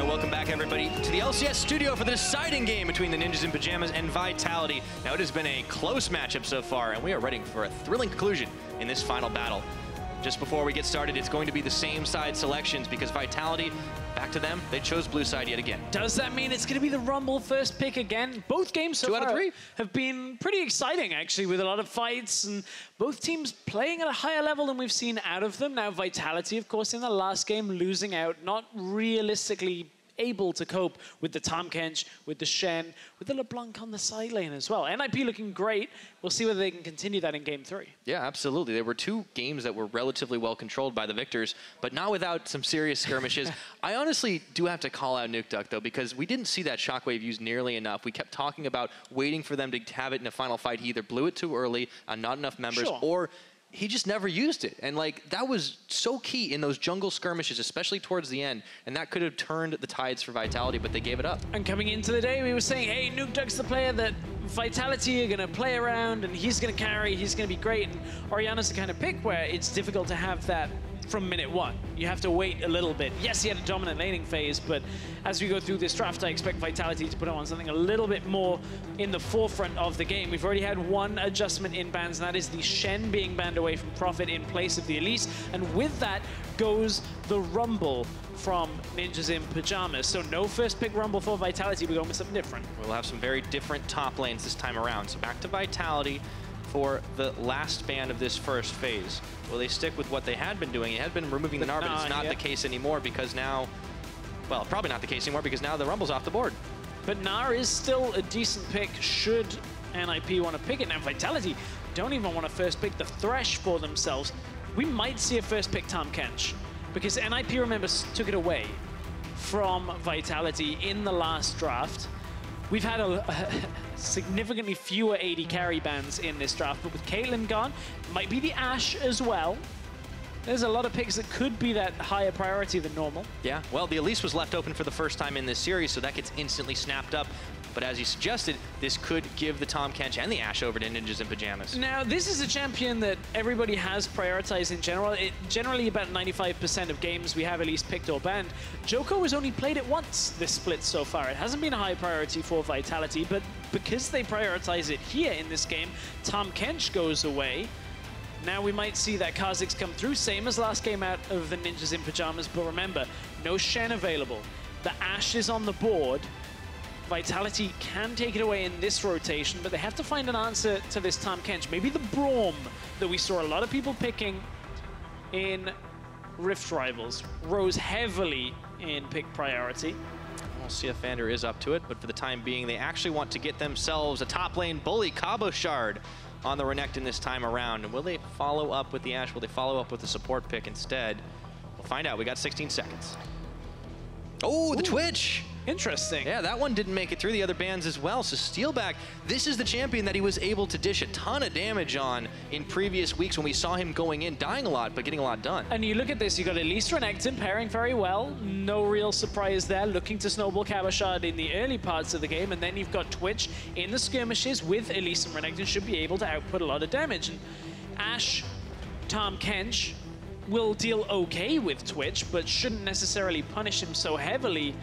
Welcome back, everybody, to the LCS studio for the deciding game between the Ninjas in Pyjamas and Vitality. Now, it has been a close matchup so far, and we are ready for a thrilling conclusion in this final battle. Just before we get started, it's going to be the same side selections because Vitality, back to them, they chose blue side yet again. Does that mean it's going to be the Rumble first pick again? Both games so far have been pretty exciting, actually, with a lot of fights and both teams playing at a higher level than we've seen out of them. Now, Vitality, of course, in the last game, losing out, not realistically able to cope with the Tahm Kench, with the Shen, with the LeBlanc on the side lane as well. NIP looking great. We'll see whether they can continue that in Game 3. Yeah, absolutely. There were two games that were relatively well controlled by the victors, but not without some serious skirmishes. I honestly do have to call out Nukeduck, though, because we didn't see that shockwave used nearly enough. We kept talking about waiting for them to have it in a final fight. He either blew it too early on not enough members, or he just never used it. And like, that was so key in those jungle skirmishes, especially towards the end. And that could have turned the tides for Vitality, but they gave it up. And coming into the day, we were saying, hey, Nukeduck's the player that Vitality are gonna play around and he's gonna carry, he's gonna be great. And Orianna's the kind of pick where it's difficult to have that from minute one. You have to wait a little bit. Yes, he had a dominant laning phase, but as we go through this draft, I expect Vitality to put on something a little bit more in the forefront of the game. We've already had one adjustment in bans, and that is the Shen being banned away from Prophet in place of the Elise. And with that goes the Rumble from Ninjas in Pyjamas. So no first pick Rumble for Vitality. We're going with something different. We'll have some very different top lanes this time around. So back to Vitality for the last ban of this first phase. Will they stick with what they had been doing? It had been removing the Gnar, but it's not the case anymore because now, well, probably not the case anymore because now the Rumble's off the board. But Gnar is still a decent pick should NIP want to pick it. Now Vitality don't even want to first pick the Thresh for themselves. We might see a first pick Tahm Kench because NIP, remember, took it away from Vitality in the last draft. We've had a significantly fewer AD carry bans in this draft, but with Caitlyn gone, might be the Ashe as well. There's a lot of picks that could be that higher priority than normal. Yeah, well, the Elise was left open for the first time in this series, so that gets instantly snapped up. But as you suggested, this could give the Tahm Kench and the Ashe over to Ninjas in Pyjamas. Now, this is a champion that everybody has prioritized in general. Generally, about 95% of games we have at least picked or banned. Djoko has only played it once this split so far. It hasn't been a high priority for Vitality, but because they prioritize it here in this game, Tahm Kench goes away. Now we might see that Kha'zix come through, same as last game out of the Ninjas in Pyjamas, but remember, no Shen available. The Ashe is on the board. Vitality can take it away in this rotation, but they have to find an answer to this Tahm Kench. Maybe the Braum that we saw a lot of people picking in Rift Rivals rose heavily in pick priority. We'll see if Vander is up to it, but for the time being, they actually want to get themselves a top lane bully, Cabochard, on the Renekton this time around. And will they follow up with the Ashe? Will they follow up with the support pick instead? We'll find out. We got 16 seconds. Oh, the Twitch! Interesting. Yeah, that one didn't make it through the other bans as well. So Steelback, this is the champion that he was able to dish a ton of damage on in previous weeks when we saw him going in, dying a lot, but getting a lot done. And you look at this, you got Elise Renekton pairing very well. No real surprise there, looking to snowball Cabochard in the early parts of the game. And then you've got Twitch in the skirmishes with Elise and Renekton, should be able to output a lot of damage. And Ashe, Tahm Kench will deal okay with Twitch, but shouldn't necessarily punish him so heavily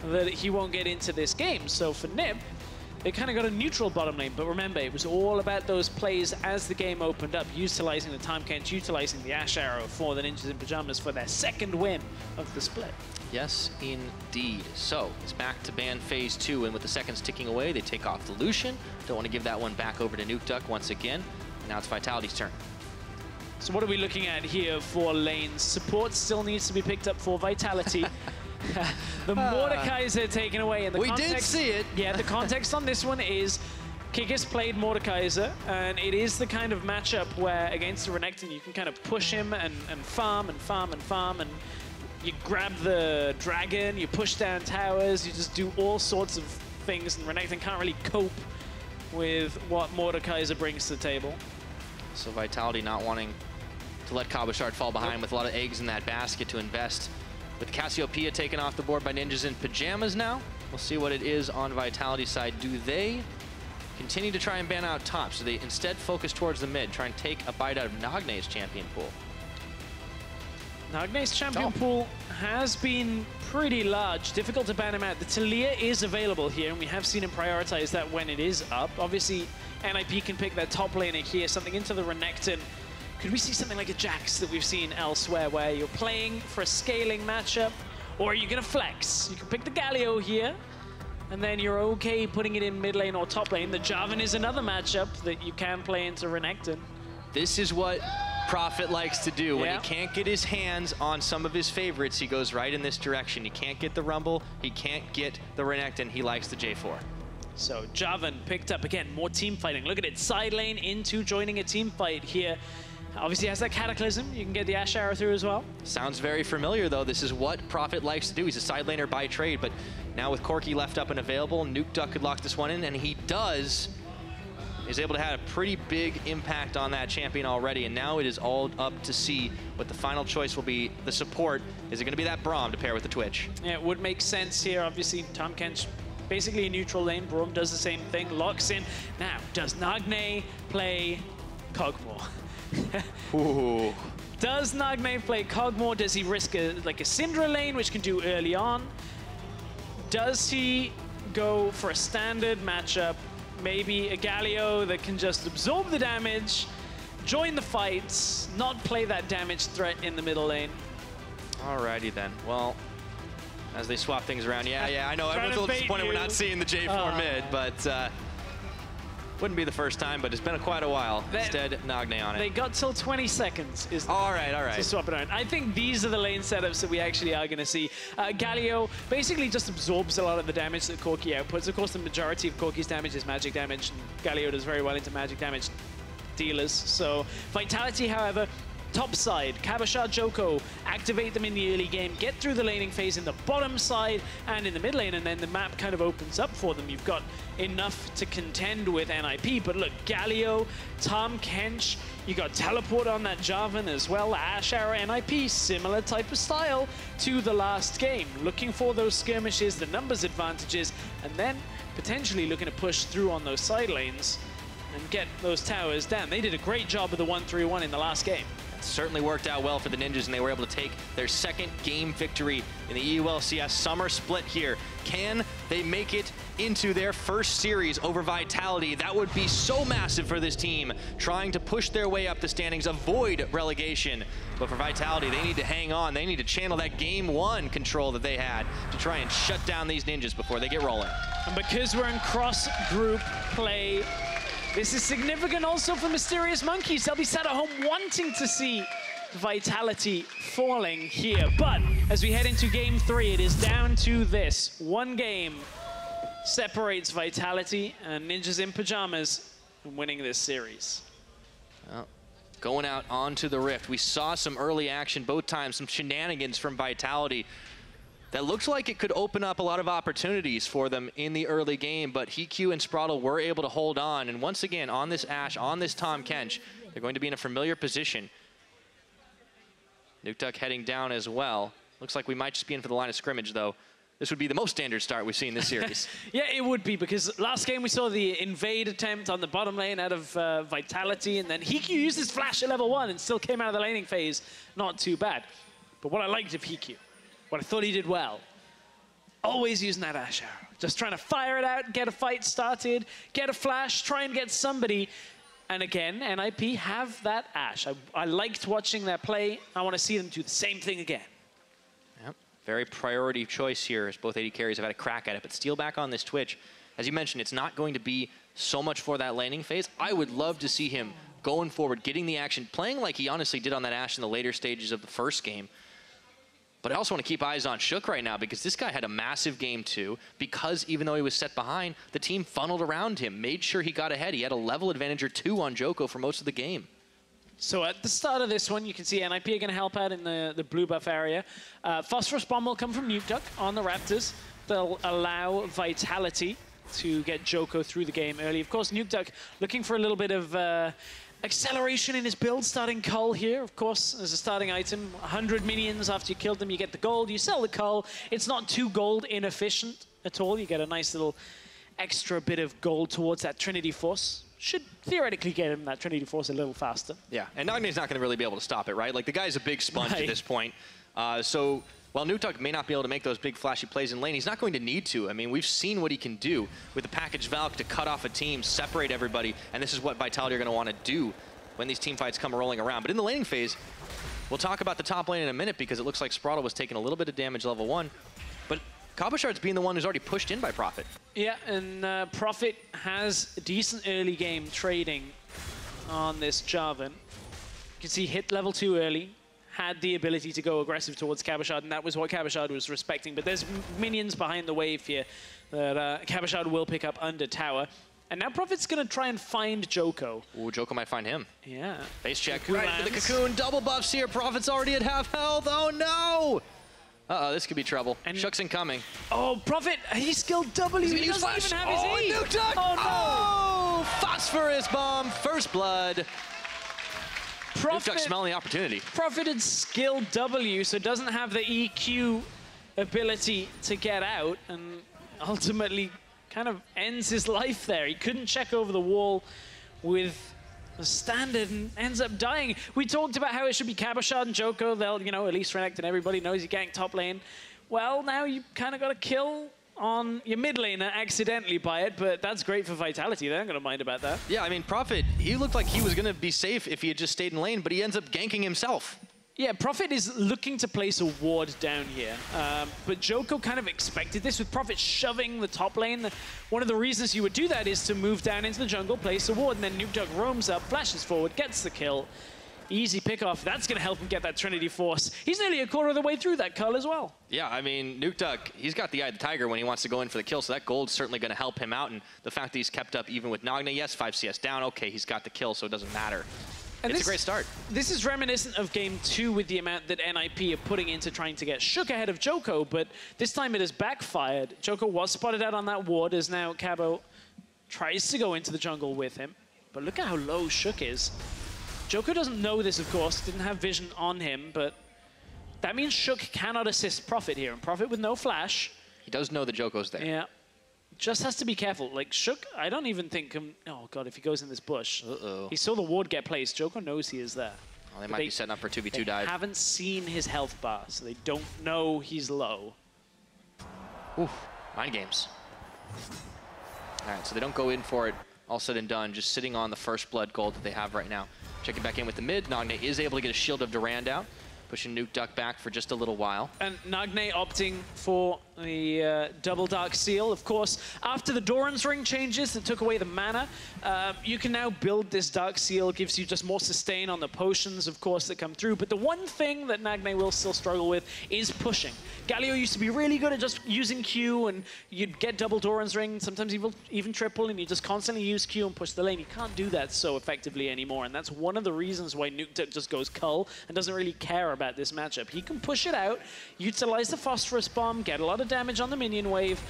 that he won't get into this game. So for NIP, they kind of got a neutral bottom lane, but remember, it was all about those plays as the game opened up, utilizing the Tahm Kench, utilizing the Ashe arrow for the Ninjas in Pyjamas for their second win of the split. Yes, indeed. So it's back to ban phase 2, and with the seconds ticking away, they take off the Lucian. Don't want to give that one back over to Nukeduck once again. Now it's Vitality's turn. So what are we looking at here for lanes? Support still needs to be picked up for Vitality. The Mordekaiser taken away. And the context, did see it. Yeah, the context on this one is Kikis played Mordekaiser, and it is the kind of matchup where against the Renekton you can kind of push him and farm and farm and farm, and you grab the dragon, you push down towers, you just do all sorts of things, and Renekton can't really cope with what Mordekaiser brings to the table. So Vitality not wanting to let Cabochard fall behind with a lot of eggs in that basket to invest. With Cassiopeia taken off the board by Ninjas in Pyjamas now. We'll see what it is on Vitality's side. Do they continue to try and ban out top? So they instead focus towards the mid, try and take a bite out of Nagne's champion pool. Nagne's champion pool has been pretty large. Difficult to ban him out. The Talia is available here, and we have seen him prioritize that when it is up. Obviously, NIP can pick their top laner here, something into the Renekton. Could we see something like a Jax that we've seen elsewhere, where you're playing for a scaling matchup, or are you going to flex? You can pick the Galio here, and then you're okay putting it in mid lane or top lane. The Jarvan is another matchup that you can play into Renekton. This is what Prophet likes to do. When he can't get his hands on some of his favorites, he goes right in this direction. He can't get the Rumble, he can't get the Renekton, he likes the J4. So Jarvan picked up, again, more team fighting. Look at it, side lane into joining a team fight here. Obviously has that Cataclysm. You can get the Ashe arrow through as well. Sounds very familiar, though. This is what Prophet likes to do. He's a side laner by trade, but now with Corki left up and available, Nukeduck could lock this one in, and he does. He's able to have a pretty big impact on that champion already, and now it is all up to see what the final choice will be. The support, is it going to be that Braum to pair with the Twitch? Yeah, it would make sense here. Obviously, Tahm Kench, basically a neutral lane. Braum does the same thing, locks in. Now, does Nagne play Kog'Maw? Ooh. Does Nagne play Kog'Maw? Does he risk a Syndra lane, which can do early on? Does he go for a standard matchup? Maybe a Galio that can just absorb the damage, join the fights, not play that damage threat in the middle lane. Alrighty then. Well, as they swap things around, yeah, I know everyone's a little disappointed we're not seeing the J4 mid, but wouldn't be the first time, but it's been quite a while. Instead, Nagne on it. They got till 20 seconds. All right. To swap it around. I think these are the lane setups that we actually are going to see. Galio basically just absorbs a lot of the damage that Corki outputs. Of course, the majority of Corki's damage is magic damage, and Galio does very well into magic damage dealers. So Vitality, however, top side, Cabochard, Djoko, activate them in the early game, get through the laning phase in the bottom side and in the mid lane, and then the map kind of opens up for them. You've got enough to contend with NIP, but look, Galio, Tahm, Kench, you got teleport on that Jarvan as well, Ashe, Arrow, NIP, similar type of style to the last game. Looking for those skirmishes, the numbers advantages, and then potentially looking to push through on those side lanes and get those towers down. They did a great job of the 1-3-1 in the last game. Certainly worked out well for the Ninjas, and they were able to take their second game victory in the EU LCS summer split here. Can they make it into their first series over Vitality? That would be so massive for this team, trying to push their way up the standings, avoid relegation. But for Vitality, they need to hang on. They need to channel that game one control that they had to try and shut down these Ninjas before they get rolling. And because we're in cross-group play, this is significant also for Mysterious Monkeys. They'll be sat at home wanting to see Vitality falling here. But as we head into game 3, it is down to this. One game separates Vitality and Ninjas in Pyjamas from winning this series. Well, going out onto the Rift, we saw some early action both times, some shenanigans from Vitality. That looks like it could open up a lot of opportunities for them in the early game, but HeaQ and Sprattel were able to hold on. And once again, on this Ashe, on this Tahm Kench, they're going to be in a familiar position. Nukeduck heading down as well. Looks like we might just be in for the line of scrimmage, though. This would be the most standard start we've seen this series. Yeah, it would be, because last game we saw the invade attempt on the bottom lane out of Vitality, and then HeaQ used his flash at level 1 and still came out of the laning phase. Not too bad. But what I liked of HeaQ, what I thought he did well, always using that Ashe arrow. Just trying to fire it out, get a fight started, get a flash, try and get somebody. And again, NIP have that Ashe. I liked watching their play. I want to see them do the same thing again. Yep. Very priority choice here, as both AD carries have had a crack at it. But Steelback on this Twitch, as you mentioned, it's not going to be so much for that laning phase. I would love to see him going forward, getting the action, playing like he honestly did on that Ashe in the later stages of the first game. But I also want to keep eyes on Sjokz right now, because this guy had a massive game 2, because even though he was set behind, the team funneled around him, made sure he got ahead. He had a level advantage or 2 on Djoko for most of the game. So at the start of this one, you can see NIP are going to help out in the blue buff area. Phosphorus Bomb will come from Nukeduck on the Raptors. They'll allow Vitality to get Djoko through the game early. Of course, Nukeduck looking for a little bit of acceleration in his build, starting Cull here, of course, as a starting item. 100 minions after you killed them, you get the gold. You sell the Cull. It's not too gold inefficient at all. You get a nice little extra bit of gold towards that Trinity Force. should theoretically get him that Trinity Force a little faster. Yeah, and Nagne's not going to really be able to stop it, right? Like, the guy's a big sponge Right. at this point. So while Nukeduck may not be able to make those big flashy plays in lane, he's not going to need to. I mean, we've seen what he can do with the package Valk to cut off a team, separate everybody, and this is what Vitality are going to want to do when these team fights come rolling around. But in the laning phase, we'll talk about the top lane in a minute because it looks like Sprattel was taking a little bit of damage level 1. But Cabochard's being the one who's already pushed in by Prophet. Yeah, and Prophet has a decent early game trading on this Jarvan. You can see hit level 2 early, had the ability to go aggressive towards Cabochard, and that was what Cabochard was respecting. But there's minions behind the wave here that Cabochard will pick up under tower. And now Prophet's going to try and find Djoko. Ooh, Djoko might find him. Yeah. Base check Cocoon right into the lands. Cocoon. Double buffs here. Prophet's already at half health. Oh, no! Uh-oh, this could be trouble. And Sjokz incoming. Oh, Prophet, he skilled W. He doesn't even have his E. Nukeduck! Oh, no! Oh, phosphorus bomb. First blood. Prophet, Nukeduck smelling the opportunity. Prophet had skilled W, so doesn't have the EQ ability to get out, and ultimately kind of ends his life there. He couldn't check over the wall with a standard and ends up dying. We talked about how it should be Cabochard and Djoko. They'll, you know, Elise, Renekton, everybody knows you gank top lane. Well, now you kind of got a kill on your mid laner accidentally by it, but that's great for Vitality. They aren't going to mind about that. Yeah, I mean, Prophet, he looked like he was going to be safe if he had just stayed in lane, but he ends up ganking himself. Yeah, Prophet is looking to place a ward down here, but Djoko kind of expected this with Prophet shoving the top lane. One of the reasons you would do that is to move down into the jungle, place a ward, and then Nukeduck roams up, flashes forward, gets the kill. Easy pick-off. That's going to help him get that Trinity Force. He's nearly a quarter of the way through that cull as well. Yeah, I mean, Nukeduck, he's got the eye of the tiger when he wants to go in for the kill, so that gold's certainly going to help him out, and the fact that he's kept up even with Nagne, yes, 5 CS down, okay, he's got the kill, so it doesn't matter. And it's a great start. This is reminiscent of Game 2 with the amount that NIP are putting into trying to get Sjokz ahead of Djoko, but this time it has backfired. Djoko was spotted out on that ward, as now Cabo tries to go into the jungle with him. But look at how low Sjokz is. Djoko doesn't know this, of course, didn't have vision on him, but that means Sjokz cannot assist Prophet here, and Prophet with no flash. He does know that Djoko's there. Yeah. Just has to be careful. Like, Sjokz, I don't even think... oh, God, if he goes in this bush. Uh-oh. He saw the ward get placed. Djoko knows he is there. Well, they might be setting up for 2v2 They dive. haven't seen his health bar, so they don't know he's low. Oof, mind games. All right, so they don't go in for it, all said and done, just sitting on the first blood gold that they have right now. Checking back in with the mid, Nagne is able to get a Shield of Durand out, pushing Nukeduck back for just a little while. And Nagne opting for the double Dark Seal. Of course, after the Doran's Ring changes that took away the mana, you can now build this Dark Seal. Gives you just more sustain on the potions, of course, that come through. But the one thing that Nagne will still struggle with is pushing. Galio used to be really good at just using Q, and you'd get double Doran's Ring, sometimes even triple, and you just constantly use Q and push the lane. You can't do that so effectively anymore, and that's one of the reasons why Nukeduck just goes cull and doesn't really care about this matchup. He can push it out, utilize the Phosphorus Bomb, get a lot of damage on the minion wave,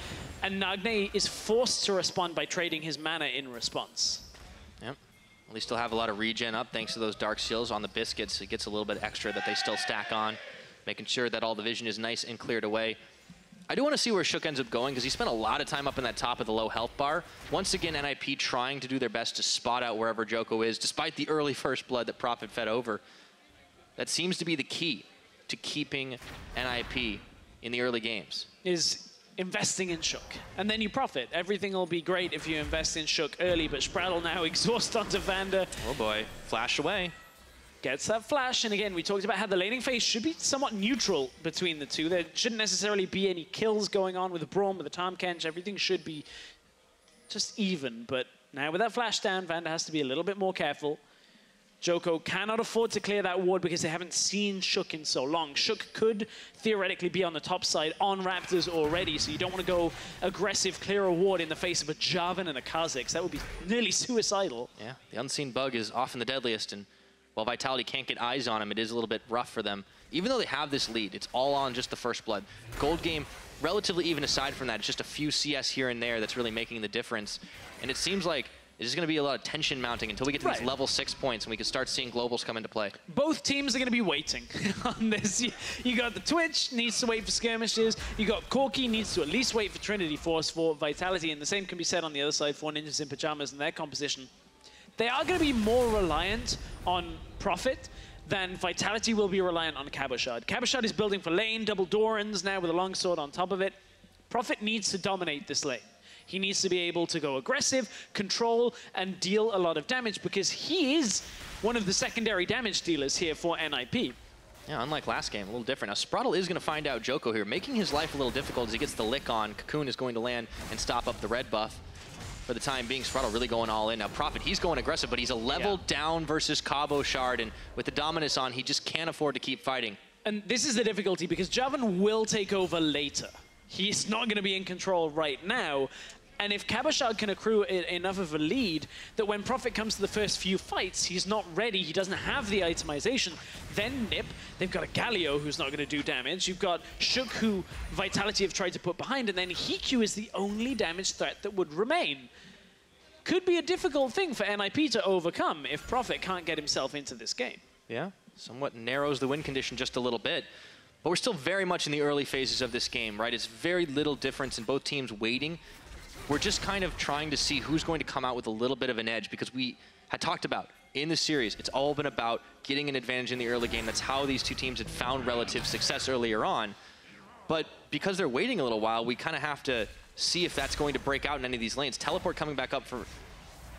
and Nagne is forced to respond by trading his mana in response. Yep. At least he'll have a lot of regen up thanks to those Dark Seals on the Biscuits. It gets a little bit extra that they still stack on, making sure that all the vision is nice and cleared away. I do want to see where Sjokz ends up going because he spent a lot of time up in that top of the low health bar. Once again, NIP trying to do their best to spot out wherever Djoko is, despite the early first blood that Prophet fed over. That seems to be the key to keeping NIP in the early games. Is investing in Sjokz, and then you profit. Everything will be great if you invest in Sjokz early, but Sprattel now exhaust onto Vander. Oh boy, flash away. Gets that flash, and again, we talked about how the laning phase should be somewhat neutral between the two. There shouldn't necessarily be any kills going on with the Braum, with the Tahm Kench. Everything should be just even, but now with that flash down, Vander has to be a little bit more careful. Djoko cannot afford to clear that ward because they haven't seen Sjokz in so long. Sjokz could theoretically be on the top side on Raptors already, so you don't want to go aggressive, clear a ward in the face of a Jarvan and a Kha'zix. That would be nearly suicidal. Yeah, the unseen bug is often the deadliest, and while Vitality can't get eyes on him, it is a little bit rough for them. Even though they have this lead, it's all on just the first blood. Gold game, relatively even aside from that. It's just a few CS here and there that's really making the difference. And it seems like there's going to be a lot of tension mounting until we get to these level 6 points and we can start seeing globals come into play. Both teams are going to be waiting on this. You got the Twitch, needs to wait for skirmishes. You got Corki, needs to at least wait for Trinity Force for Vitality. And the same can be said on the other side for Ninjas in Pyjamas and their composition. they are going to be more reliant on Prophet than Vitality will be reliant on Cabochard. Cabochard is building for lane, double Dorans now with a longsword on top of it. Prophet needs to dominate this lane. He needs to be able to go aggressive, control, and deal a lot of damage because he is one of the secondary damage dealers here for NIP. Yeah, unlike last game, a little different. Now, Sprattel is going to find out Djoko here, making his life a little difficult as he gets the lick on. Cocoon is going to land and stop up the red buff. For the time being, Sprattel really going all in. Now, Prophet, he's going aggressive, but he's a level down versus Cabochard, and with the Dominus on, he just can't afford to keep fighting. And this is the difficulty, because Jarvan will take over later. He's not going to be in control right now. And if Cabochard can accrue enough of a lead that when Prophet comes to the first few fights, he's not ready, he doesn't have the itemization, then Nip, they've got a Galio who's not going to do damage, you've got Sjokz who Vitality have tried to put behind, and then HeaQ is the only damage threat that would remain. Could be a difficult thing for NIP to overcome if Prophet can't get himself into this game. Yeah, somewhat narrows the win condition just a little bit. But we're still very much in the early phases of this game, right? It's very little difference in both teams waiting. We're just kind of trying to see who's going to come out with a little bit of an edge, because we had talked about in the series, it's all been about getting an advantage in the early game. That's how these two teams had found relative success earlier on. But because they're waiting a little while, we kind of have to see if that's going to break out in any of these lanes. Teleport coming back up for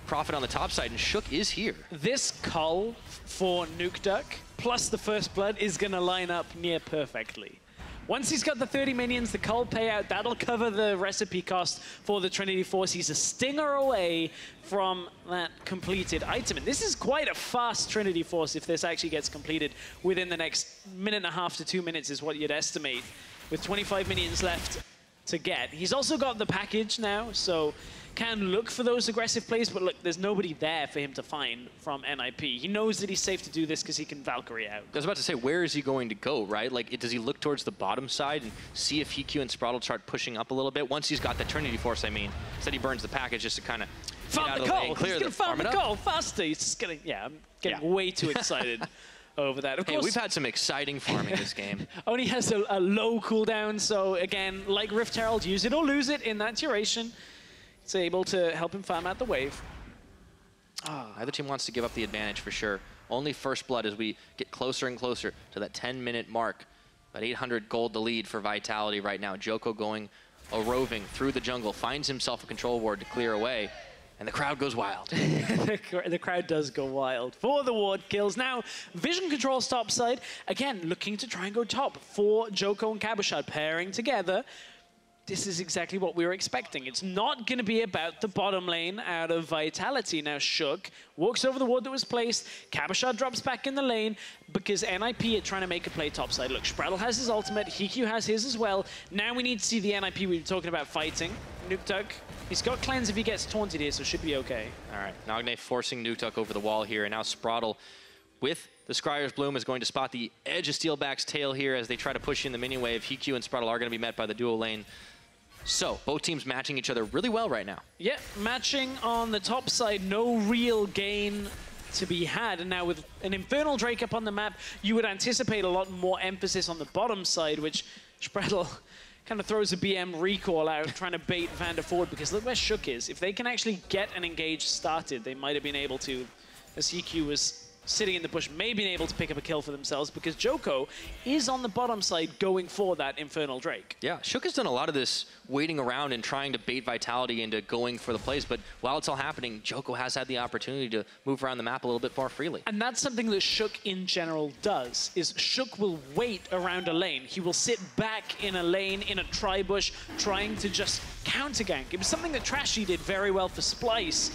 Prophet on the top side, and Sjokz is here. This cull for Nukeduck plus the first blood is going to line up near perfectly. Once he's got the 30 minions, the cull payout, that'll cover the recipe cost for the Trinity Force. He's a stinger away from that completed item. And this is quite a fast Trinity Force if this actually gets completed within the next 1.5 to 2 minutes is what you'd estimate, with 25 minions left to get. He's also got the package now, so can look for those aggressive plays, but look, there's nobody there for him to find from NIP. He knows that he's safe to do this because he can Valkyrie out. I was about to say, where is he going to go, right? Like, does he look towards the bottom side and see if HeaQ and Sprattel start pushing up a little bit? Once he's got the Trinity Force, I mean. Instead he burns the package just to kind of farm the goal! He's gonna farm the goal faster! He's just gonna, I'm getting way too excited over that. Of course, we've had some exciting farming this game. Only has a low cooldown, so again, like Rift Herald, use it or lose it in that duration. It's able to help him farm out the wave. Either team wants to give up the advantage for sure. Only first blood as we get closer and closer to that 10-minute mark. About 800 gold the lead for Vitality right now. Djoko going a roving through the jungle, finds himself a control ward to clear away, and the crowd goes wild. The crowd does go wild for the ward kills. Now, vision controls top side. Again, looking to try and go top for Djoko and Cabochard pairing together. This is exactly what we were expecting. It's not going to be about the bottom lane out of Vitality. Now, Sjokz walks over the ward that was placed. Cabochard drops back in the lane because NIP are trying to make a play topside. Look, Sprattel has his ultimate. HeaQ has his as well. Now we need to see the NIP we were talking about fighting. Nukeduck, he's got cleanse if he gets taunted here, so should be okay. All right, Nagne forcing Nukeduck over the wall here, and now Sprattel with the Scryer's Bloom is going to spot the edge of Steelback's tail here as they try to push in the minion wave. HeaQ and Sprattel are going to be met by the dual lane. So, both teams matching each other really well right now. Yeah, matching on the top side, no real gain to be had. And now with an Infernal Drake up on the map, you would anticipate a lot more emphasis on the bottom side, which Sprattel kind of throws a BM recall out, trying to bait Vander forward, because look where Sjokz is. If they can actually get an engage started, they might have been able to, as HeaQ was sitting in the bush, may have been able to pick up a kill for themselves, because Djoko is on the bottom side going for that Infernal Drake. Yeah, Sjokz has done a lot of this waiting around and trying to bait Vitality into going for the plays, but while it's all happening, Djoko has had the opportunity to move around the map a little bit more freely. And that's something that Sjokz in general does, is Sjokz will wait around a lane. He will sit back in a lane, in a tri-bush, trying to just counter-gank. It was something that Trashy did very well for Splice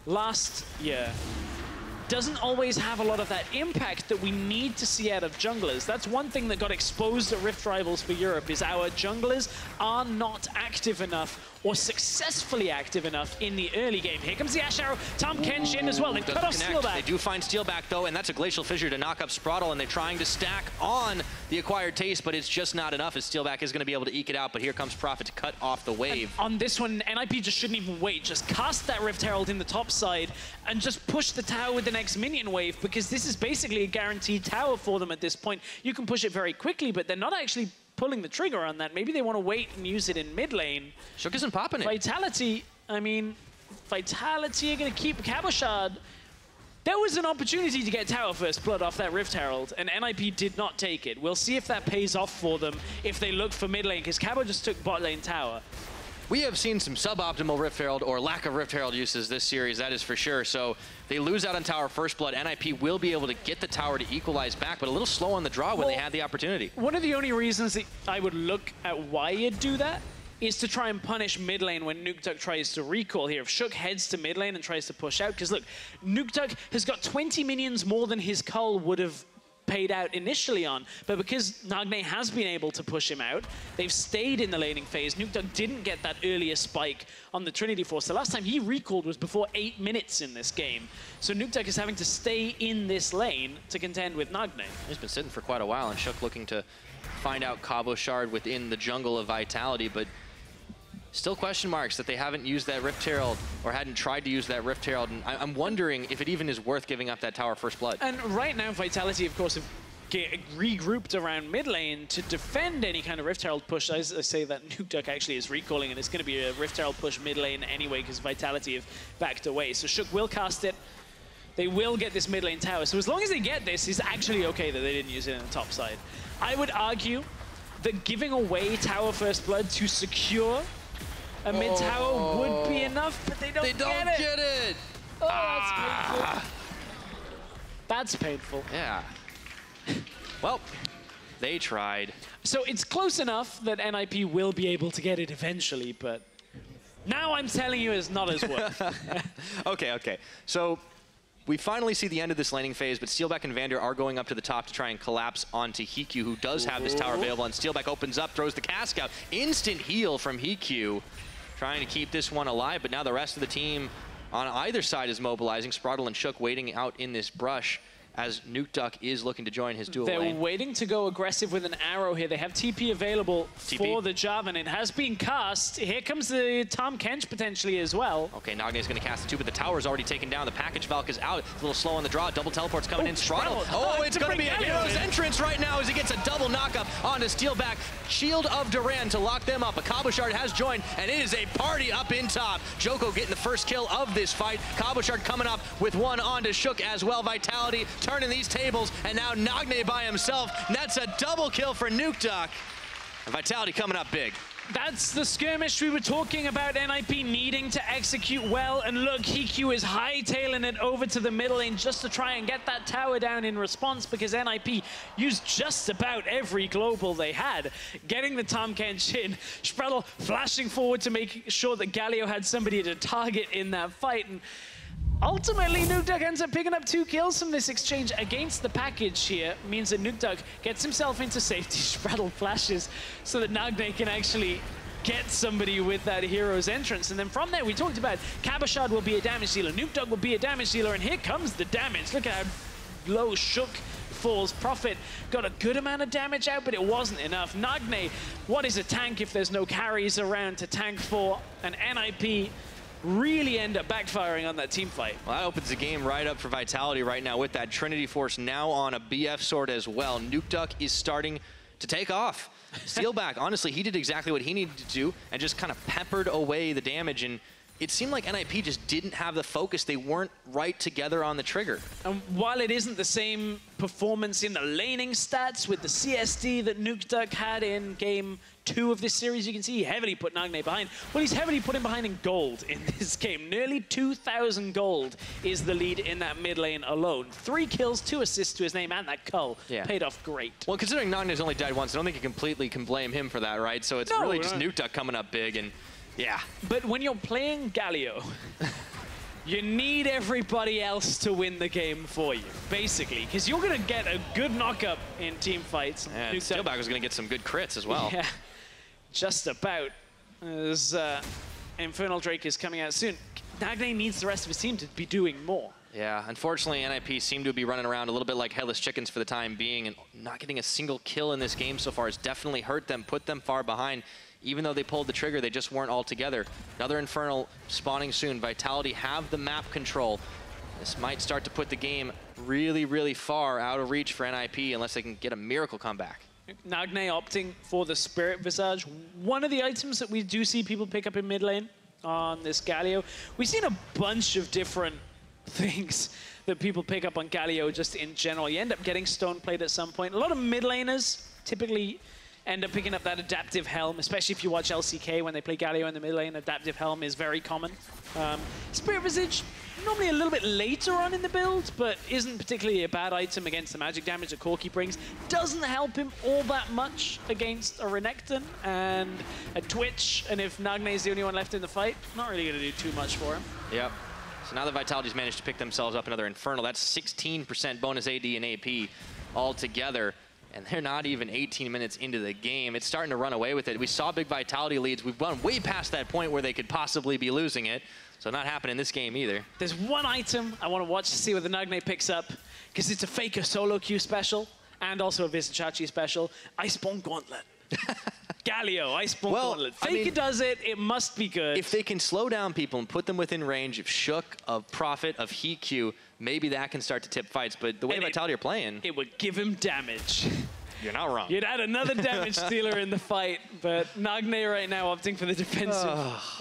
last year. Doesn't always have a lot of that impact that we need to see out of junglers. That's one thing that got exposed at Rift Rivals for Europe, is our junglers are not active enough or successfully active enough in the early game. Here comes the Ashe arrow. Tahm Kench in as well. They cut off Steelback. They do find Steelback though, and that's a Glacial Fissure to knock up Sprattel, and they're trying to stack on the acquired taste, but it's just not enough as Steelback is going to be able to eke it out, but here comes Prophet to cut off the wave. And on this one, NIP just shouldn't even wait. Just cast that Rift Herald in the top side and just push the tower with the next minion wave, because this is basically a guaranteed tower for them at this point. You can push it very quickly, but they're not actually pulling the trigger on that. Maybe they want to wait and use it in mid lane. Sjokz isn't popping it. Vitality, I mean, Vitality are going to keep Cabochard There was an opportunity to get tower first blood off that Rift Herald, and NIP did not take it. We'll see if that pays off for them if they look for mid lane, because Cabo just took bot lane tower. We have seen some suboptimal Rift Herald or lack of Rift Herald uses this series, that is for sure. So they lose out on tower first blood. NIP will be able to get the tower to equalize back, but a little slow on the draw when they had the opportunity. One of the only reasons that I would look at why you'd do that is to try and punish mid lane when Nukeduck tries to recall here. If Sjokz heads to mid lane and tries to push out, because look, Nukeduck has got 20 minions more than his cull would have paid out initially on, but because Nagne has been able to push him out, they've stayed in the laning phase. Nukeduck didn't get that earlier spike on the Trinity Force. The last time he recalled was before 8 minutes in this game. So Nukeduck is having to stay in this lane to contend with Nagne. He's been sitting for quite a while, and Sjokz looking to find out Cabochard within the jungle of Vitality, but still question marks that they haven't used that Rift Herald or hadn't tried to use that Rift Herald. And I'm wondering if it even is worth giving up that tower first blood. And right now, Vitality, of course, have regrouped around mid lane to defend any kind of Rift Herald push. I say that Nukeduck actually is recalling, and it's going to be a Rift Herald push mid lane anyway because Vitality have backed away. So Sjokz will cast it. They will get this mid lane tower. So as long as they get this, it's actually okay that they didn't use it on the top side. I would argue that giving away tower first blood to secure a mid tower would be enough, but they don't get it. Oh, that's painful. That's painful. Yeah. Well, they tried. So it's close enough that NIP will be able to get it eventually, but now I'm telling you it's not as worth. Okay. So we finally see the end of this laning phase, but Steelback and Vander are going up to the top to try and collapse onto HeaQ, who does have this tower available, and Steelback opens up, throws the cask out. Instant heal from HeaQ, trying to keep this one alive, but now the rest of the team on either side is mobilizing. Sprattel and Sjokz waiting out in this brush as Nukeduck is looking to join his dual lane. They're waiting to go aggressive with an arrow here. They have TP available for the Jarvan. It has been cast. Here comes the Tahm Kench potentially as well. Okay, Nagne is going to cast it too, but the tower's already taken down. The package Valk is out. It's a little slow on the draw. Double teleport's coming in. Sprattel. Oh, it's going to be a hero's entrance right now as he gets a double knockup onto Steelback. Shield of Duran to lock them up. A Cabochard has joined, and it is a party up in top. Djoko getting the first kill of this fight. Cabochard coming up with one onto Sjokz as well. Vitality turning these tables, and now Nagne by himself. And that's a double kill for Nukeduck. And Vitality coming up big. That's the skirmish we were talking about, NIP needing to execute well, and look, HeaQ is hightailing it over to the middle lane just to try and get that tower down in response, because NIP used just about every global they had. Getting the Tahm Kench in, Sprattel flashing forward to make sure that Galio had somebody to target in that fight, and ultimately, Nukeduck ends up picking up 2 kills from this exchange against the package here. Means that Nukeduck gets himself into safety. Sprattel flashes so that Nagne can actually get somebody with that hero's entrance. And then from there, we talked about Cabochard will be a damage dealer. Nukeduck will be a damage dealer. And here comes the damage. Look at how low Sjokz falls. Prophet got a good amount of damage out, but it wasn't enough. Nagne, what is a tank if there's no carries around to tank for? And NIP really end up backfiring on that team fight. Well, that opens the game right up for Vitality right now with that Trinity Force now on a BF sword as well. Nukeduck is starting to take off. Steelback, honestly, he did exactly what he needed to do and just kind of peppered away the damage, and it seemed like NIP just didn't have the focus. They weren't right together on the trigger. And while it isn't the same performance in the laning stats with the CSD that Nukeduck had in game 2 of this series, you can see he heavily put Nagne behind. Well, he's heavily put him behind in gold in this game. Nearly 2,000 gold is the lead in that mid lane alone. 3 kills, 2 assists to his name, and that cull paid off great. Well, considering Nagne's only died once, I don't think you completely can blame him for that, right? So it's really just Nukeduck coming up big, and yeah. But when you're playing Galio, you need everybody else to win the game for you, basically, because you're going to get a good knockup in team fights. And Steelback was going to get some good crits as well. Yeah, just about. As Infernal Drake is coming out soon. Nagne needs the rest of his team to be doing more. Yeah, unfortunately, NIP seem to be running around a little bit like headless chickens for the time being, and not getting a single kill in this game so far has definitely hurt them, put them far behind. Even though they pulled the trigger, they just weren't all together. Another Infernal spawning soon. Vitality have the map control. This might start to put the game really, really far out of reach for NIP unless they can get a miracle comeback. Nagne opting for the Spirit Visage. One of the items that we do see people pick up in mid lane on this Galio. We've seen a bunch of different things that people pick up on Galio just in general. You end up getting stone played at some point. A lot of mid laners typically end up picking up that adaptive helm, especially if you watch LCK when they play Galio in the mid lane. Adaptive helm is very common. Spirit Visage, normally a little bit later on in the build, but isn't particularly a bad item against the magic damage that Corki brings. Doesn't help him all that much against a Renekton and a Twitch, and if Nagne is the only one left in the fight, not really going to do too much for him. Yep. So now the Vitality's managed to pick themselves up another Infernal. That's 16% bonus AD and AP altogether. And they're not even 18 minutes into the game. It's starting to run away with it. We saw big Vitality leads. We've gone way past that point where they could possibly be losing it. So not happening in this game either. There's one item I want to watch to see what the Nagne picks up, because it's a Faker solo queue special and also a Visachachi special. Iceborne Gauntlet. Galio, Iceborne Gauntlet. Faker does it, it must be good. If they can slow down people and put them within range of Sjokz, of Prophet, of HeaQ, maybe that can start to tip fights. But the way Vitality are playing... It would give him damage. You're not wrong. You'd add another damage dealer in the fight, but Nagne right now opting for the defensive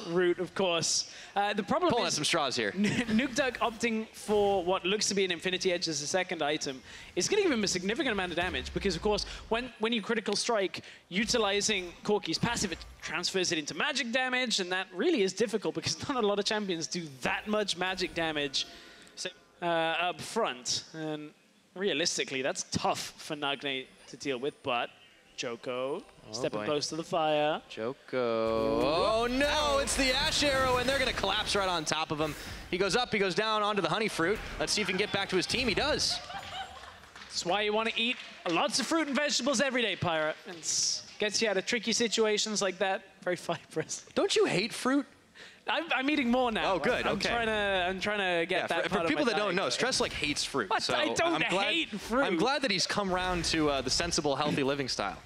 route, of course. The problem Pulling is... at some straws here. Nukeduck opting for what looks to be an Infinity Edge as a second item is going to give him a significant amount of damage, because, of course, when you critical strike, utilizing Corki's passive, it transfers it into magic damage, and that really is difficult, because not a lot of champions do that much magic damage up front. And realistically, that's tough for Nagne to deal with, but Djoko stepping close to the fire. Djoko. Oh no, it's the Ashe arrow, and they're going to collapse right on top of him. He goes up, he goes down onto the honey fruit. Let's see if he can get back to his team. He does. That's why you want to eat lots of fruit and vegetables every day, Pyra. It gets you out of tricky situations like that. Very fibrous. Don't you hate fruit? I'm eating more now. Oh, good. I'm trying to get that. For people that don't know, Stress like hates fruit. What? So I don't hate fruit. I'm glad that he's come around to the sensible, healthy living style.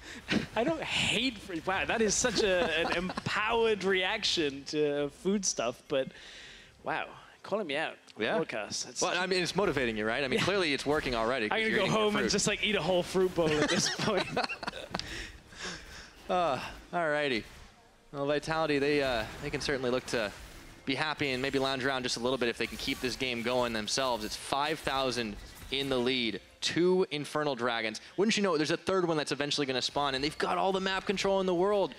I don't hate fruit. Wow, that is such an empowered reaction to food stuff. But wow, calling me out. Yeah. Podcast. Well, I mean, it's motivating you, right? I mean, clearly it's working already. I'm gonna go home and just like eat a whole fruit bowl at this point. Alrighty. Well, Vitality, they can certainly look to be happy and maybe lounge around just a little bit if they can keep this game going themselves. It's 5,000 in the lead. 2 Infernal Dragons. Wouldn't you know it, there's a third one that's eventually going to spawn, and they've got all the map control in the world.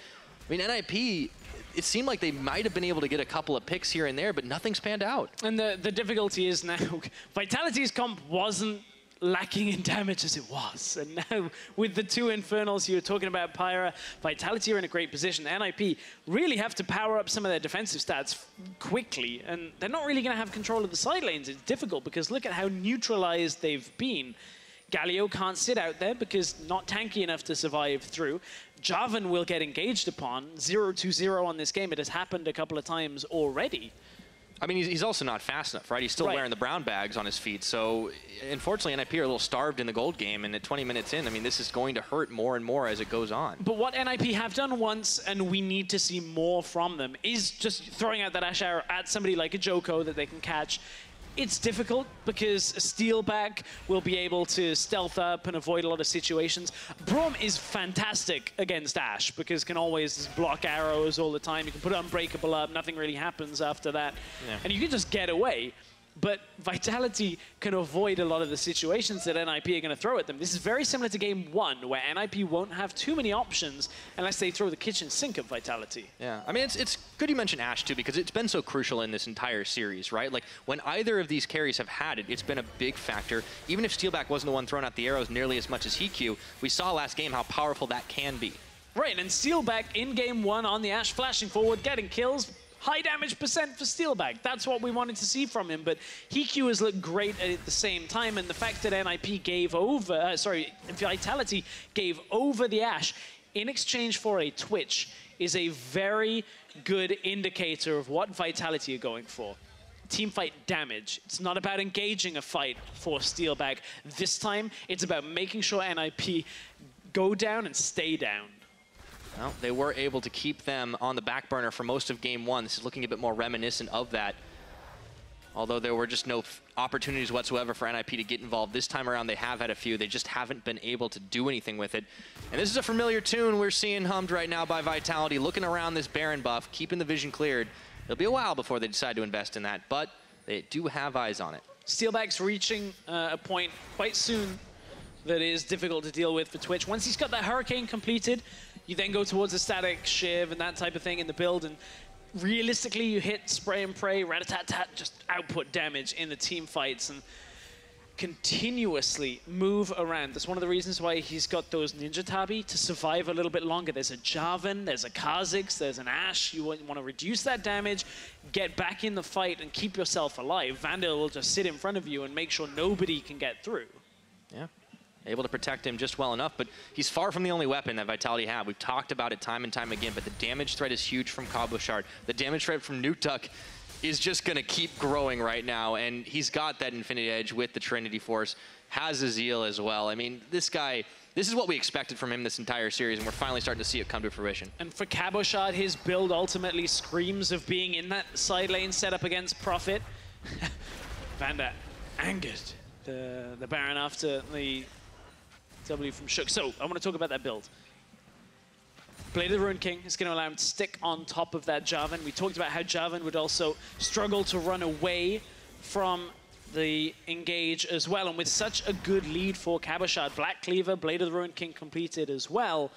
I mean, NIP, it seemed like they might have been able to get a couple of picks here and there, but nothing's panned out. And the difficulty is now, Vitality's comp wasn't lacking in damage as it was. And now with the 2 Infernals you were talking about, Pyra, Vitality are in a great position. NIP really have to power up some of their defensive stats quickly, and they're not really going to have control of the side lanes. It's difficult because look at how neutralized they've been. Galio can't sit out there because not tanky enough to survive through. Jarvan will get engaged upon. 0-2-0 on this game. It has happened a couple of times already. I mean, he's also not fast enough, right? He's still wearing the brown bags on his feet. So, unfortunately, NIP are a little starved in the gold game. And at 20 minutes in, I mean, this is going to hurt more and more as it goes on. But what NIP have done once, and we need to see more from them, is just throwing out that Ashe arrow at somebody like a Djoko that they can catch. It's difficult because Steelback will be able to stealth up and avoid a lot of situations. Braum is fantastic against Ashe because can always block arrows all the time. You can put Unbreakable up, nothing really happens after that. Yeah. And you can just get away. But Vitality can avoid a lot of the situations that NIP are going to throw at them. This is very similar to Game 1, where NIP won't have too many options unless they throw the kitchen sink at Vitality. Yeah, I mean, it's good you mentioned Ashe, too, because it's been so crucial in this entire series, right? Like, when either of these carries have had it, it's been a big factor. Even if Steelback wasn't the one throwing out the arrows nearly as much as HeaQ, we saw last game how powerful that can be. Right, and Steelback in Game 1 on the Ashe, flashing forward, getting kills. High damage percent for Steelback. That's what we wanted to see from him, but HeaQ has looked great at the same time, and the fact that NIP gave over, Vitality gave over the Ashe in exchange for a Twitch is a very good indicator of what Vitality are going for. Teamfight damage. It's not about engaging a fight for Steelback. This time, it's about making sure NIP go down and stay down. Well, they were able to keep them on the back burner for most of Game 1. This is looking a bit more reminiscent of that. Although there were just no opportunities whatsoever for NIP to get involved. This time around, they have had a few. They just haven't been able to do anything with it. And this is a familiar tune we're seeing hummed right now by Vitality, looking around this Baron buff, keeping the vision cleared. It'll be a while before they decide to invest in that, but they do have eyes on it. Steelback's reaching a point quite soon that is difficult to deal with for Twitch. Once he's got that Hurricane completed, you then go towards a static Shiv and that type of thing in the build, and realistically you hit spray and pray, rat-a-tat-tat, just output damage in the team fights and continuously move around. That's one of the reasons why he's got those Ninja Tabi to survive a little bit longer. There's a Jarvan, there's a Kha'zix, there's an Ashe. You want to reduce that damage, get back in the fight and keep yourself alive. Vander will just sit in front of you and make sure nobody can get through. Yeah. Able to protect him just well enough, but he's far from the only weapon that Vitality have. We've talked about it time and time again, but the damage threat is huge from Cabochard. The damage threat from Nukeduck is just going to keep growing right now, and he's got that Infinity Edge with the Trinity Force, has a Zeal as well. I mean, this guy, this is what we expected from him this entire series, and we're finally starting to see it come to fruition. And for Cabochard, his build ultimately screams of being in that side lane setup against Prophet. Vander angered the Baron after the W from Sjokz. So I want to talk about that build. Blade of the Ruined King is going to allow him to stick on top of that Jarvan. We talked about how Jarvan would also struggle to run away from the engage as well. And with such a good lead for Cabochard, Black Cleaver, Blade of the Ruined King completed as well,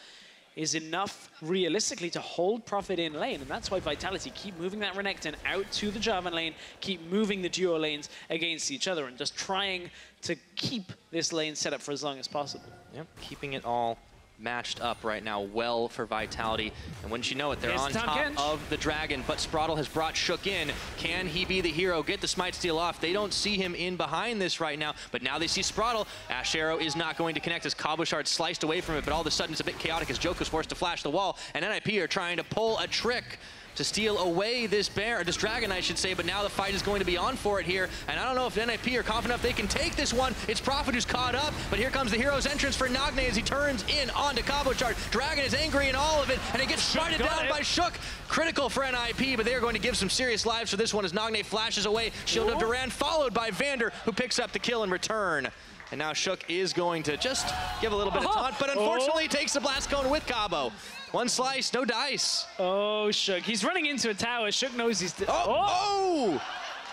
is enough realistically to hold Prophet in lane. And that's why Vitality keep moving that Renekton out to the Jarvan lane, keep moving the duo lanes against each other and just trying to keep this lane set up for as long as possible. Yep, keeping it all matched up right now well for Vitality. And wouldn't you know it, they're on top of the Dragon, but Sprattel has brought Sjokz in. Can he be the hero? Get the Smite Steal off. They don't see him in behind this right now, but now they see Sprattel. Ashe Arrow is not going to connect as Cabochard sliced away from it, but all of a sudden it's a bit chaotic as Djoko is forced to flash the wall, and NIP are trying to pull a trick to steal away this Dragon, I should say, but now the fight is going to be on for it here, and I don't know if NIP are confident enough they can take this one. It's Prophet who's caught up, but here comes the hero's entrance for Nagne as he turns in onto Cabochard. Dragon is angry in all of it, and it gets smited down by Sjokz. Critical for NIP, but they are going to give some serious lives for this one as Nagne flashes away. Shield of Duran followed by Vander, who picks up the kill in return. And now Sjokz is going to just give a little bit of taunt, but unfortunately takes the blast cone with Cabo. One slice, no dice. Oh, Sjokz. He's running into a tower. Sjokz knows he's... Oh!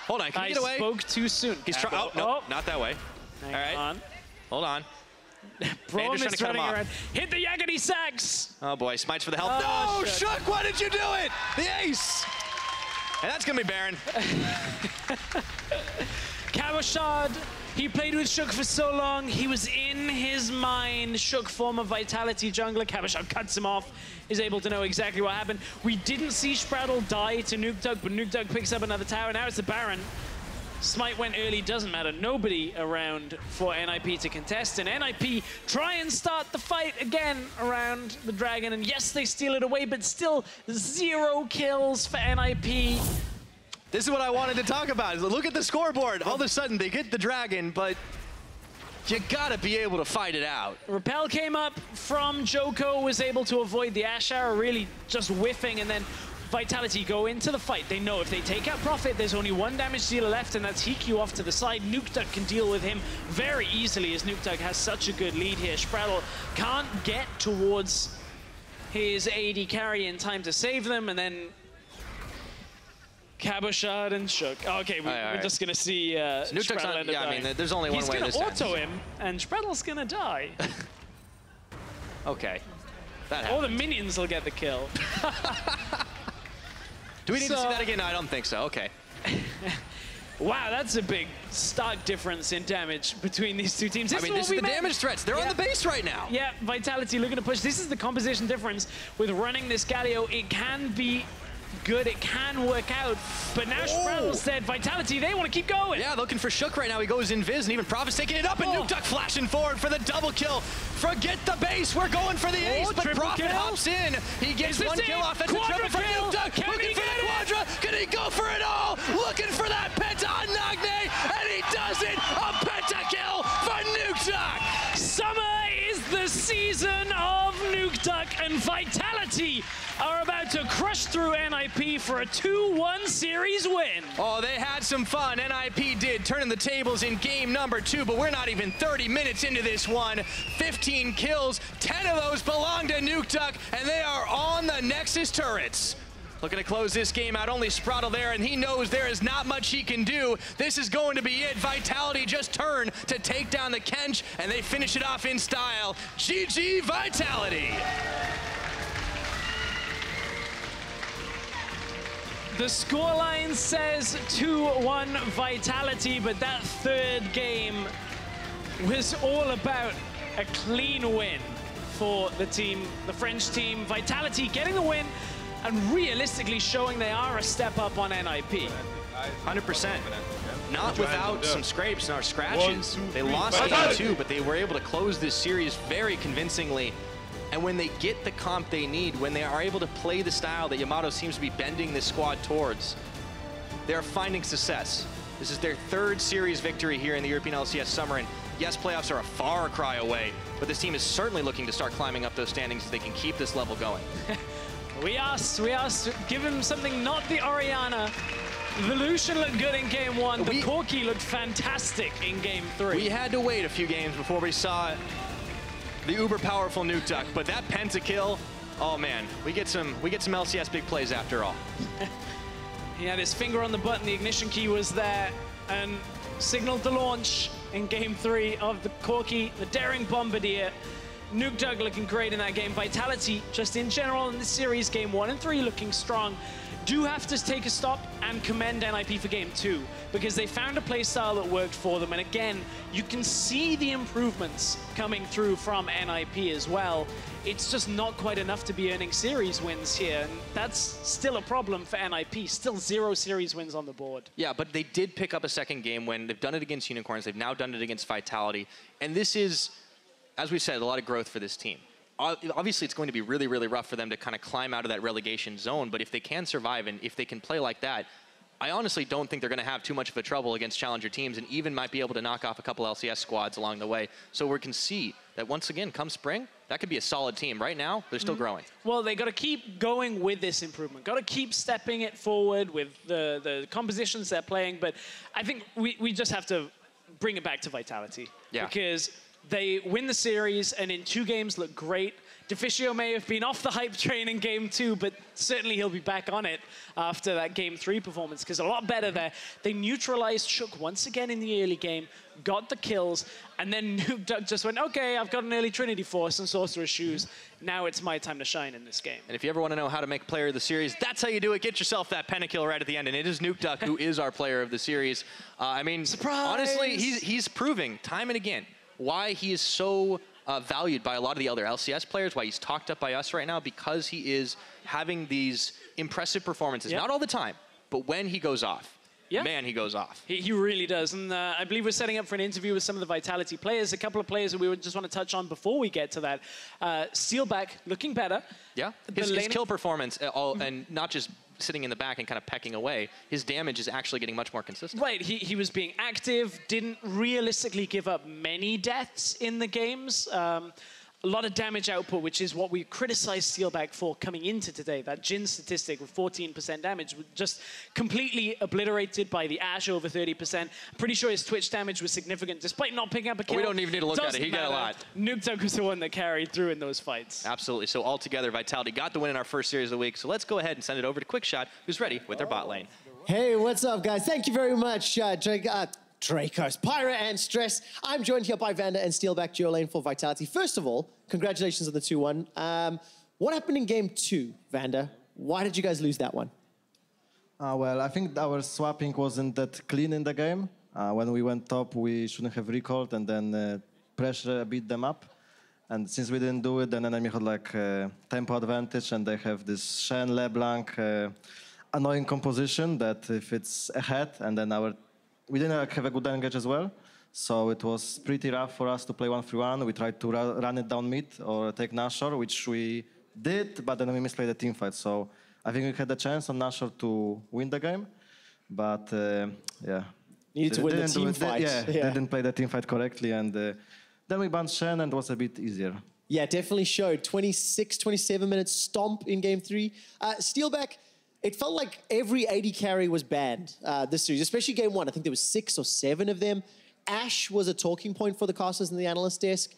Hold on, can you get away? I spoke too soon. He's trying... Oh, no, not that way. Hang on. Hold on. Braum is running around. Hit the Yagadi Sacks! Oh, boy. Smites for the help. No, Sjokz, why did you do it? The ace! And that's going to be Baron. Cabochard. He played with Sjokz for so long, he was in his mind. Sjokz, former Vitality jungler. Cabochard cuts him off, is able to know exactly what happened. We didn't see Sprattel die to Nukeduck, but Nukeduck picks up another tower. Now it's the Baron. Smite went early, doesn't matter. Nobody around for NIP to contest, and NIP try and start the fight again around the Dragon. And yes, they steal it away, but still 0 kills for NIP. This is what I wanted to talk about. Look at the scoreboard. All of a sudden, they get the Dragon, but you gotta be able to fight it out. Repel came up from Djoko, was able to avoid the Ashe Arrow, really just whiffing, and then Vitality go into the fight. They know if they take out Prophet, there's only one damage dealer left, and that's HeaQ off to the side. Nukeduck can deal with him very easily, as Nukeduck has such a good lead here. Sprattel can't get towards his AD carry in time to save them, and then Cabochard and Sjokz. Okay, we're just going to see Sprattel end up dying. I mean, there's only one way this ends. He's going to auto him, and Sprattel's going to die. Okay. All the minions will get the kill. Do we need to see that again? No, I don't think so. Okay. Wow, that's a big stark difference in damage between these two teams. I mean, this is the damage threats. They're on the base right now. Yeah, Vitality looking to push. This is the composition difference with running this Galio. It can be good, it can work out, but now Sprattel said Vitality, they want to keep going. Yeah, looking for Sjokz right now. He goes invis, and even Prophet's taking it up, and Nukeduck flashing forward for the double kill. Forget the base, we're going for the ace, but Prophet hops in. He gets one kill off. That's a triple for Nukeduck. Looking for the quadra. Can he go for it all? Looking for that penta on Nagne, and he does it. A penta kill for Nukeduck. Summer is the season of Nukeduck, and Vitality are about to crush through NIP for a 2-1 series win. Oh, they had some fun. NIP did, turning the tables in game number 2, but we're not even 30 minutes into this one. 15 kills, 10 of those belong to Nukeduck, and they are on the Nexus turrets. Looking to close this game out, only Sprattel there, and he knows there is not much he can do. This is going to be it. Vitality just turn to take down the Kench, and they finish it off in style. GG Vitality! The scoreline says 2-1 Vitality, but that third game was all about a clean win for the team, the French team. Vitality getting the win and realistically showing they are a step up on NIP. 100%. Not without some scrapes or scratches. They lost game 2, but they were able to close this series very convincingly. And when they get the comp they need, when they are able to play the style that Yamato seems to be bending this squad towards, they're finding success. This is their third series victory here in the European LCS Summer, and yes, playoffs are a far cry away, but this team is certainly looking to start climbing up those standings so they can keep this level going. We asked, give him something not the Orianna. The Lucian looked good in game 1, the Corki looked fantastic in game 3. We had to wait a few games before we saw the uber powerful Nukeduck, but that pentakill, oh man, we get some LCS big plays after all. He had his finger on the button, the ignition key was there, and signaled the launch in game 3 of the Corki, the daring bombardier. Nukeduck looking great in that game. Vitality, just in general in this series, game 1 and 3 looking strong. Do have to take a stop and commend NIP for game 2 because they found a play style that worked for them. And again, you can see the improvements coming through from NIP as well. It's just not quite enough to be earning series wins here. And that's still a problem for NIP. Still 0 series wins on the board. Yeah, but they did pick up a second game win. They've done it against Unicorns. They've now done it against Vitality. And this is, as we said, a lot of growth for this team. Obviously, it's going to be really, really rough for them to kind of climb out of that relegation zone, but if they can survive and if they can play like that, I honestly don't think they're going to have too much of a trouble against challenger teams and even might be able to knock off a couple LCS squads along the way. So we can see that once again, come spring, that could be a solid team. Right now, they're still growing. Well, they got to keep going with this improvement. Got to keep stepping it forward with the compositions they're playing, but I think we just have to bring it back to Vitality. Yeah. Because they win the series and in 2 games look great. Deficio may have been off the hype train in game 2, but certainly he'll be back on it after that game 3 performance, because a lot better there. They neutralized Sjokz once again in the early game, got the kills, and then Nukeduck just went, okay, I've got an early Trinity Force and Sorcerer's Shoes. Now it's my time to shine in this game. And if you ever want to know how to make player of the series, that's how you do it. Get yourself that pentakill right at the end, and it is Nukeduck who is our player of the series. I mean, surprise! Honestly, he's proving time and again why he is so valued by a lot of the other LCS players, why he's talked up by us right now, because he is having these impressive performances. Not all the time, but when he goes off, man, he goes off. He really does. And I believe we're setting up for an interview with some of the Vitality players. A couple of players that we would just want to touch on before we get to that. Steelback looking better. Yeah, his kill performance, and not just sitting in the back and kind of pecking away, his damage is actually getting much more consistent. Right, he was being active, didn't realistically give up many deaths in the games. A lot of damage output, which is what we criticized Steelback for coming into today. That Jhin statistic with 14% damage was just completely obliterated by the Ashe over 30%. I'm pretty sure his Twitch damage was significant, despite not picking up a kill. We don't even need to look at it. He got a lot. Nukeduck was the one that carried through in those fights. Absolutely. So altogether, Vitality got the win in our first series of the week. So let's go ahead and send it over to Quickshot, who's ready with their bot lane. Hey, what's up, guys? Thank you very much, Dracos, Pyra, and Stress. I'm joined here by Vander and Steelback, duo lane for Vitality. First of all, congratulations on the 2-1. What happened in game 2, Vander? Why did you guys lose that one? Well, I think our swapping wasn't that clean in the game. When we went top, we shouldn't have recalled, and then pressure beat them up. And since we didn't do it, then enemy had like tempo advantage, and they have this Shen, LeBlanc, annoying composition that if it's ahead, and then we didn't have a good engage as well. So it was pretty rough for us to play 1-3-1. We tried to run it down mid or take Nashor, which we did, but then we misplayed the team fight. So I think we had a chance on Nashor to win the game. But yeah. Needed to win the team fight. They didn't play the team fight correctly. And then we banned Shen and it was a bit easier. Yeah, definitely showed. 26, 27 minutes stomp in game 3. Steelback, it felt like every AD carry was banned this series, especially game 1. I think there was 6 or 7 of them. Ashe was a talking point for the casters and the analyst desk.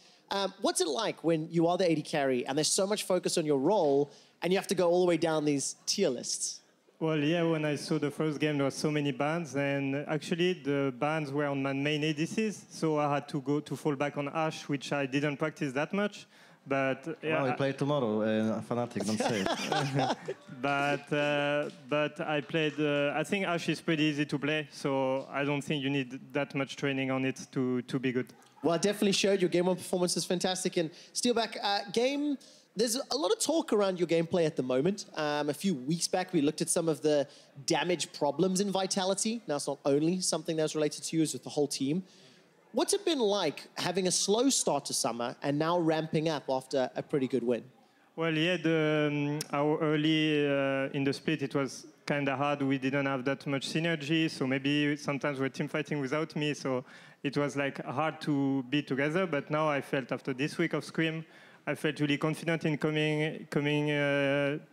What's it like when you are the AD carry and there's so much focus on your role and you have to go all the way down these tier lists. Well, yeah, when I saw the first game, there were so many bans, and actually the bans were on my main ADCs, so I had to fall back on Ashe, which I didn't practice that much. But yeah, Well, we play tomorrow, Fnatic, don't say it. but I played. I think Ashe is pretty easy to play, so I don't think you need that much training on it to be good. Well, it definitely showed. Your game 1 performance is fantastic. And Steelback, there's a lot of talk around your gameplay at the moment. A few weeks back, we looked at some of the damage problems in Vitality. Now, it's not only something that's related to you, it's with the whole team. What's it been like having a slow start to summer and now ramping up after a pretty good win? Well, yeah, our early in the split, it was kind of hard. We didn't have that much synergy, so maybe sometimes we're team fighting without me, so it was like hard to be together. But now I felt after this week of Scrim, I felt really confident in coming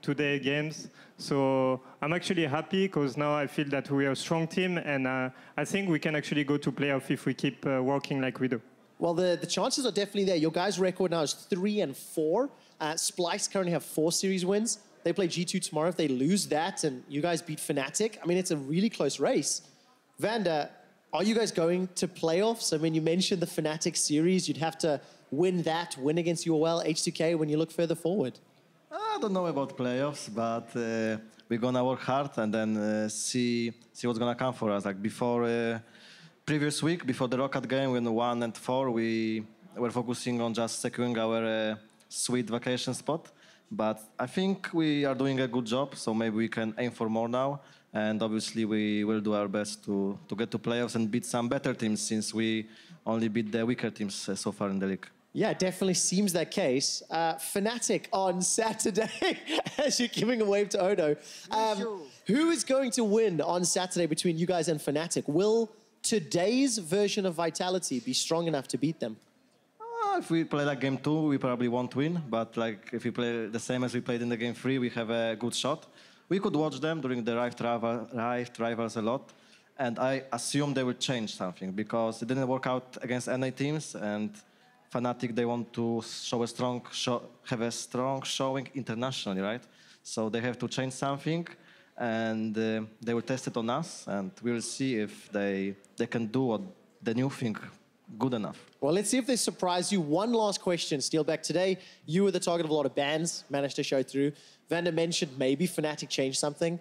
today games. So I'm actually happy because now I feel that we are a strong team, and I think we can actually go to playoff if we keep working like we do. Well, the chances are definitely there. Your guys' record now is 3-4. Splice currently have 4 series wins. They play G2 tomorrow. If they lose that and you guys beat Fnatic, I mean, it's a really close race. Vander, are you guys going to playoffs? I mean, you mentioned the Fnatic series. You'd have to win against UOL, H2K when you look further forward. I don't know about playoffs, but we're gonna work hard and then see what's gonna come for us. Like before, previous week, before the Rocket game, when 1 and 4, we were focusing on just securing our sweet vacation spot. But I think we are doing a good job, so maybe we can aim for more now. And obviously, we will do our best to get to playoffs and beat some better teams, since we only beat the weaker teams so far in the league. Yeah, it definitely seems that case. Fnatic on Saturday, as you're giving a wave to Odo. Who is going to win on Saturday between you guys and Fnatic? Will today's version of Vitality be strong enough to beat them? If we play like game 2, we probably won't win. But like if we play the same as we played in the game 3, we have a good shot. We could watch them during the Rift Rivals a lot. And I assume they will change something because it didn't work out against NA teams. And Fnatic, they want to have a strong showing internationally, right? So they have to change something. And they will test it on us. And we will see if they can do the new thing good enough. Well, let's see if they surprise you. One last question, Steelback. Today, you were the target of a lot of bans, managed to show through. Vander mentioned maybe Fnatic changed something.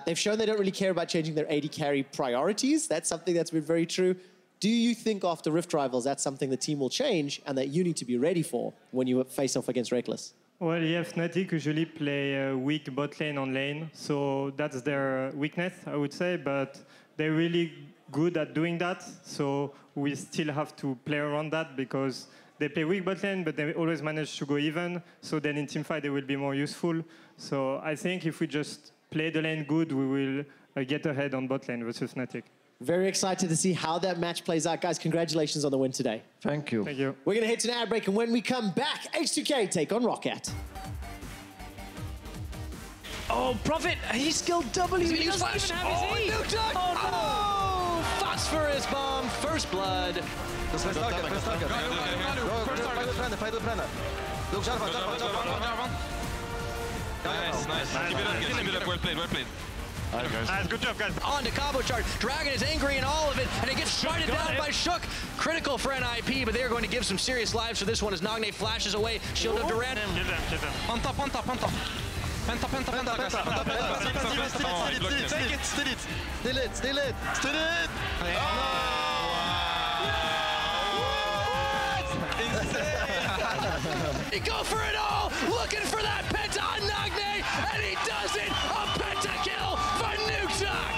They've shown they don't really care about changing their AD carry priorities. That's something that's been very true. Do you think after Rift Rivals, that's something the team will change and that you need to be ready for when you face off against Reckless? Well, yeah, Fnatic usually play weak bot lane on lane, so that's their weakness, I would say, but they're really good at doing that, so we still have to play around that because they play weak bot lane, but they always manage to go even, so then in teamfight they will be more useful. So I think if we just play the lane good, we will get ahead on bot lane versus Fnatic. Very excited to see how that match plays out. Guys, congratulations on the win today. Thank you. Thank you. We're going to head to an ad break, and when we come back, H2K take on Rocket. Oh, Prophet, he's skilled W. He doesn't Flash. even have his E. Nukeduck. Oh, no. Phosphorus bomb, first blood. First target. Fight the Brenner. Look, Jarvan. Nice. Keep it up. Well played. Nice, good job, guys. On to Cabochard. Dragon is angry in all of it, and it gets shredded down by Sjokz. Critical for NIP, but they are going to give some serious lives for this one as Nagne flashes away. Shield of Durant. Kill them. Penta. Penta. Take it. Steal it. They go for it all, looking for that penta on Nagne, and he does it. A pentakill for Nukeduck.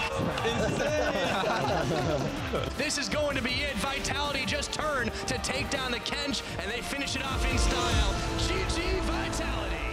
This is going to be it. Vitality just turned to take down the Kench, and they finish it off in style. GG Vitality.